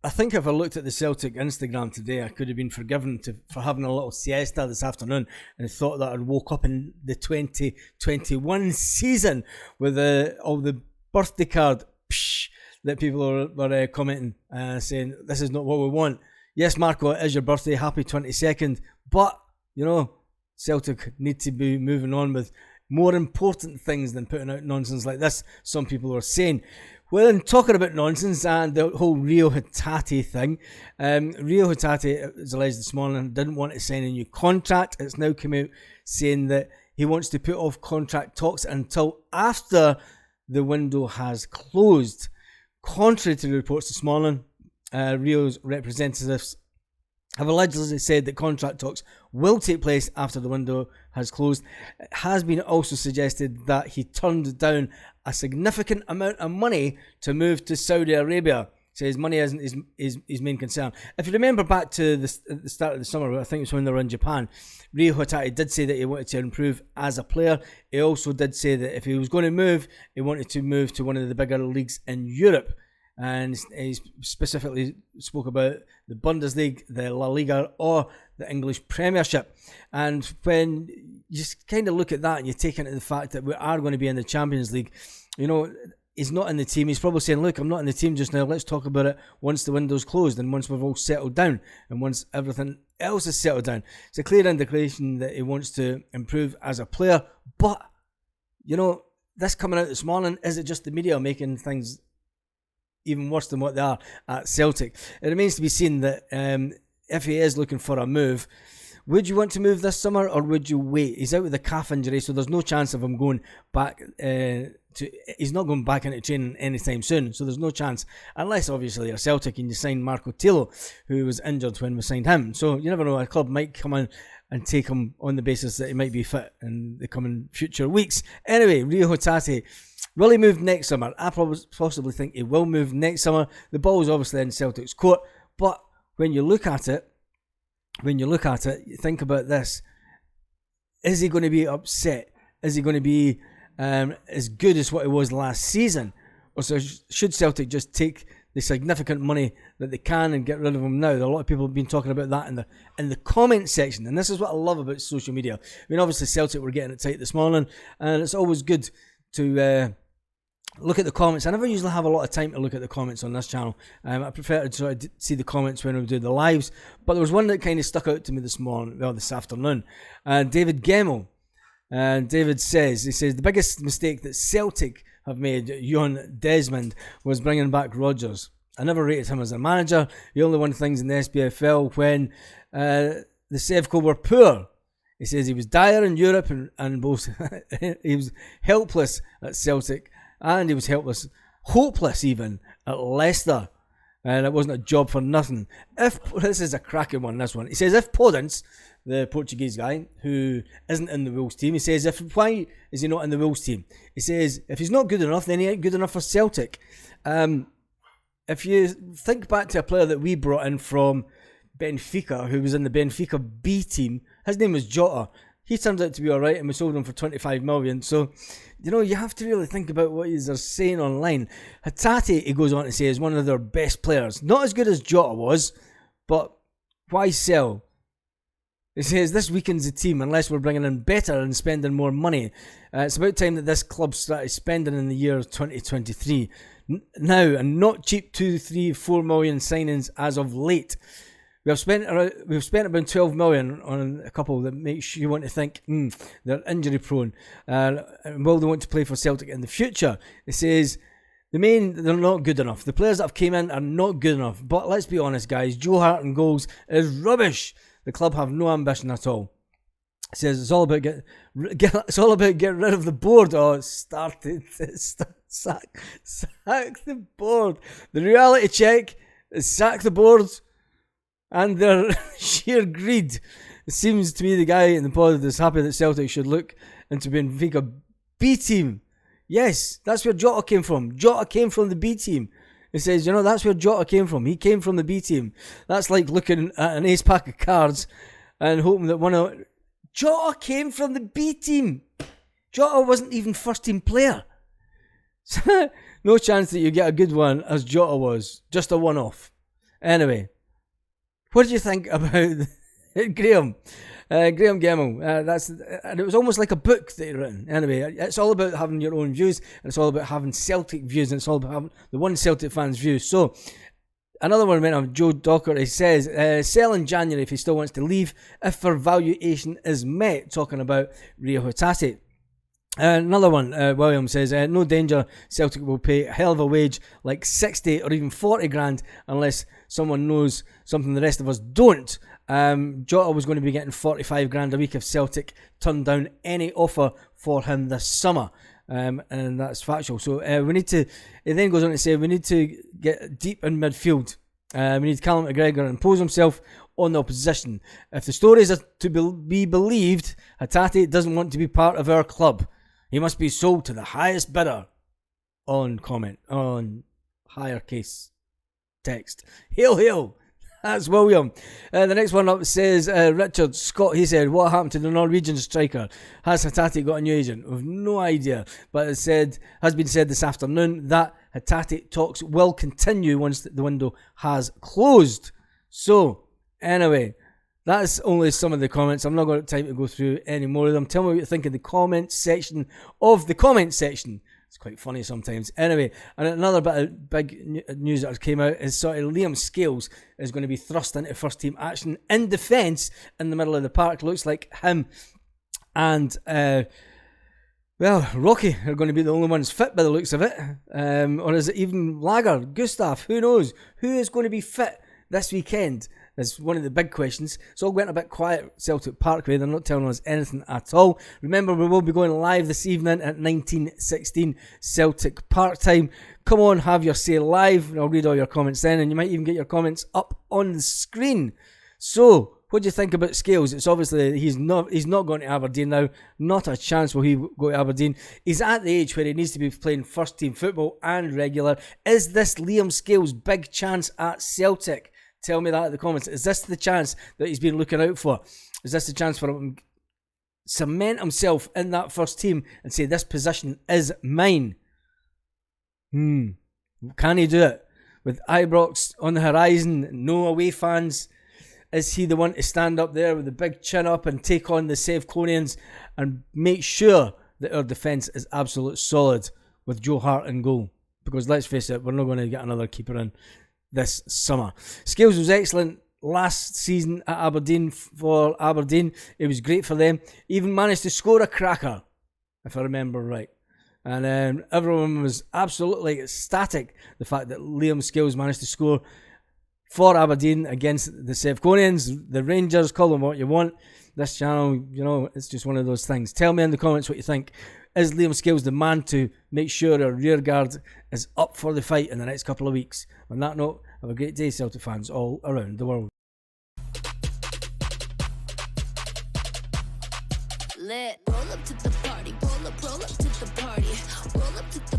I think if I looked at the Celtic Instagram today, I could have been forgiven for having a little siesta this afternoon and thought that I'd woke up in the 2021 season with all the birthday card that people were commenting, saying this is not what we want. Yes, Marco, it is your birthday. Happy 22nd. But, Celtic need to be moving on with more important things than putting out nonsense like this, some people are saying. Well, in talking about nonsense and the whole Rio Hatate thing, Rio Hatate, as alleged this morning, didn't want to sign a new contract. It's now come out saying that he wants to put off contract talks until after the window has closed. Contrary to the reports this morning, Rio's representatives have allegedly said that contract talks will take place after the window has closed. It has been also suggested that he turned down a significant amount of money to move to Saudi Arabia. Says money isn't his main concern. If you remember back to the start of the summer, I think it was when they were in Japan, Rio Hatate did say that he wanted to improve as a player. He also did say that if he was going to move, he wanted to move to one of the bigger leagues in Europe. And he specifically spoke about the Bundesliga, the La Liga, or the English Premiership. And when you just kind of look at that and you take into the fact that we are going to be in the Champions League, he's not in the team. He's probably saying, look, I'm not in the team just now. Let's talk about it once the window's closed and once we've all settled down and once everything else is settled down. It's a clear indication that he wants to improve as a player. But, this coming out this morning, is it just the media making things even worse than what they are at Celtic? It remains to be seen that if he is looking for a move, would you want to move this summer or would you wait? He's out with a calf injury, so there's no chance of him going back he's not going back into training anytime soon, so there's no chance, unless obviously you're Celtic and you sign Marco Tillo, who was injured when we signed him. So you never know, a club might come in and take him on the basis that he might be fit in the coming future weeks. Anyway, Rio Hatate, will he move next summer? I possibly think he will move next summer. The ball is obviously in Celtic's court, but when you look at it, you think about this. Is he going to be upset? Is he going to be as good as what he was last season? Or so should Celtic just take the significant money that they can and get rid of him now? A lot of people have been talking about that in the comment section, and this is what I love about social media. I mean, obviously Celtic were getting it tight this morning, and it's always good to look at the comments. I never usually have a lot of time to look at the comments on this channel. I prefer to sort of see the comments when we do the lives, but there was one that kind of stuck out to me this afternoon. David Gemmell, David says, the biggest mistake that Celtic have made, Jon Desmond, was bringing back Rodgers. I never rated him as a manager. He only won things in the SPFL when the Sevco were poor. He says he was dire in Europe and both he was helpless at Celtic and he was hopeless even at Leicester. And it wasn't a job for nothing. This is a cracking one, this one. He says, if Podence, the Portuguese guy, who isn't in the Wolves team, he says, why is he not in the Wolves team? He says, if he's not good enough, then he ain't good enough for Celtic. If you think back to a player that we brought in from Benfica, who was in the Benfica B team, his name was Jota. He turned out to be alright and we sold him for 25 million. So, you have to really think about what they're saying online. Hatate, he goes on to say, is one of their best players. Not as good as Jota was, but why sell? He says, this weakens the team unless we're bringing in better and spending more money. It's about time that this club started spending in the year 2023. Now, and not cheap 2, 3, 4 million signings as of late. We've spent about 12 million on a couple that makes you want to think they're injury prone. Will they want to play for Celtic in the future? It says they're not good enough. The players that have came in are not good enough. But let's be honest, guys. Joe Hart and goals is rubbish. The club have no ambition at all. It says it's all about get rid of the board. Oh, it started. Sack the board. The reality check is sack the board. And their sheer greed. It seems to me the guy in the pod is happy that Celtic should look into Benfica B team. Yes, that's where Jota came from. Jota came from the B team. He says, that's where Jota came from. He came from the B team. That's like looking at an ace pack of cards and hoping that Jota came from the B team. Jota wasn't even first team player. No chance that you get a good one as Jota was. Just a one-off. Anyway, what did you think about Graham? Graham Gemmell, and it was almost like a book that he'd written. Anyway, it's all about having your own views, and it's all about having Celtic views, and it's all about having the one Celtic fan's views. So, another one went on, Joe Docker, he says, sell in January if he still wants to leave, if her valuation is met, talking about Rio Hatate. Another one, William says, no danger, Celtic will pay a hell of a wage, like 60 or even 40 grand, unless someone knows something the rest of us don't. Jota was going to be getting 45 grand a week if Celtic turned down any offer for him this summer. And that's factual. So we need to, it then goes on to say, we need to get deep in midfield. We need Callum McGregor impose himself on the opposition. If the stories are to be believed, Hatate doesn't want to be part of our club. He must be sold to the highest bidder. On higher case text. Hail, hail. That's William. The next one up says, Richard Scott, he said, what happened to the Norwegian striker? Has Hatate got a new agent? We've no idea. But has been said this afternoon that Hatate talks will continue once the window has closed. So, anyway, that's only some of the comments. I'm not going to have time to go through any more of them. Tell me what you think in the comments section of the comment section. It's quite funny sometimes. Anyway, and another bit of big news that came out is sort of Liam Scales is going to be thrust into first team action in defence in the middle of the park. Looks like him and, Rocky are going to be the only ones fit by the looks of it. Or is it even Lager, Gustav? Who knows? Who is going to be fit this weekend? Is one of the big questions. It's all went a bit quiet at Celtic Parkway. They're not telling us anything at all. Remember, we will be going live this evening at 19:16 Celtic Park time. Come on, have your say live, and I'll read all your comments then, and you might even get your comments up on the screen. So, what do you think about Scales? It's obviously he's not going to Aberdeen now. Not a chance will he go to Aberdeen. He's at the age where he needs to be playing first team football and regular. Is this Liam Scales' big chance at Celtic? Tell me that in the comments. Is this the chance that he's been looking out for? Is this the chance for him to cement himself in that first team and say, this position is mine? Can he do it? With Ibrox on the horizon, no away fans, is he the one to stand up there with the big chin up and take on the Sevconians and make sure that our defence is absolute solid with Joe Hart in goal? Because let's face it, we're not going to get another keeper in this summer. Scales was excellent last season at Aberdeen for Aberdeen. It was great for them. Even managed to score a cracker, if I remember right. And everyone was absolutely ecstatic the fact that Liam Scales managed to score for Aberdeen against the Sevconians, the Rangers, call them what you want. This channel, it's just one of those things. Tell me in the comments what you think. Is Liam Scales the man to make sure our rearguard is up for the fight in the next couple of weeks? On that note, have a great day, Celtic fans all around the world. Lit. Roll up to the party, roll up to the party, roll up to the